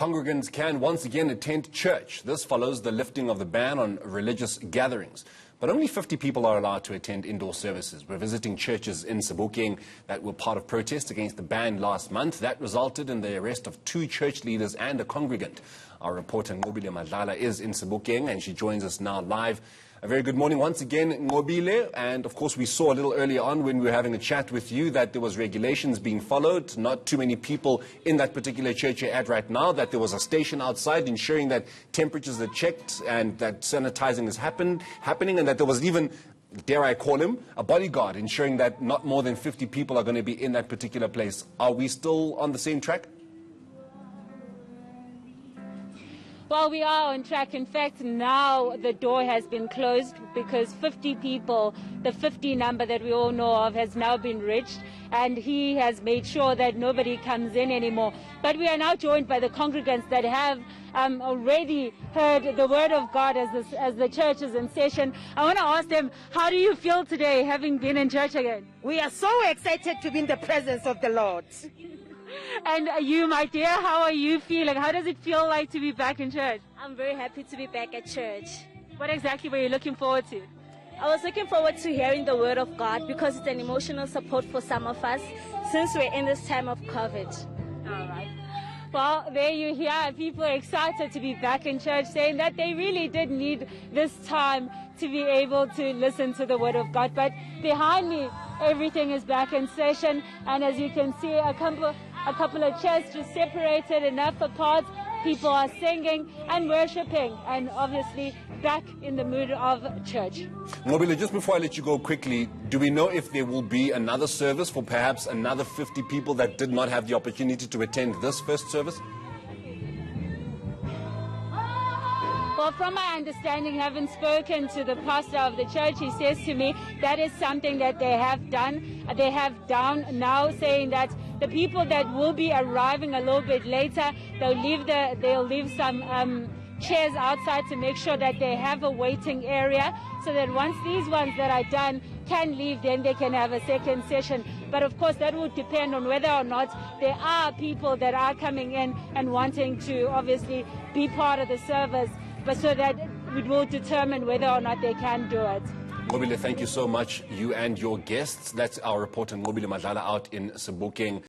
Congregants can once again attend church. This follows the lifting of the ban on religious gatherings. But only 50 people are allowed to attend indoor services. We're visiting churches in Sebokeng that were part of protests against the ban last month. That resulted in the arrest of 2 church leaders and a congregant. Our reporter Nqobile Madlala is in Sebokeng and she joins us now live. A very good morning once again, Nqobile. And of course we saw a little earlier on when we were having a chat with you that there was regulations being followed, not too many people in that particular church you're at right now, that there was a station outside ensuring that temperatures are checked and that sanitizing is happening, and that there was even, dare I call him, a bodyguard ensuring that not more than 50 people are going to be in that particular place. Are we still on the same track? Well, we are on track. In fact, now the door has been closed because 50 people, the 50 number that we all know of, has now been reached, and he has made sure that nobody comes in anymore. But we are now joined by the congregants that have already heard the word of God as the church is in session. I want to ask them, how do you feel today, having been in church again? We are so excited to be in the presence of the Lord. And you, my dear, how are you feeling? How does it feel like to be back in church? I'm very happy to be back at church. What exactly were you looking forward to? I was looking forward to hearing the word of God because it's an emotional support for some of us since we're in this time of COVID. All right. Well, there you hear people excited to be back in church, saying that they really did need this time to be able to listen to the word of God. But behind me, everything is back in session, and as you can see, a couple of chairs just separated enough apart. People are singing and worshiping, and obviously back in the mood of church. Nqobile, just before I let you go quickly, do we know if there will be another service for perhaps another 50 people that did not have the opportunity to attend this first service? Well, from my understanding, having spoken to the pastor of the church, he says to me that is something that they have done. They have done now, saying that the people that will be arriving a little bit later, they'll leave some chairs outside to make sure that they have a waiting area, so that once these ones that are done can leave, then they can have a second session. But of course, that would depend on whether or not there are people that are coming in and wanting to obviously be part of the service, but so that it will determine whether or not they can do it. Nqobile, thank you so much, you and your guests. That's our reporter Nqobile Madlala out in Sebokeng.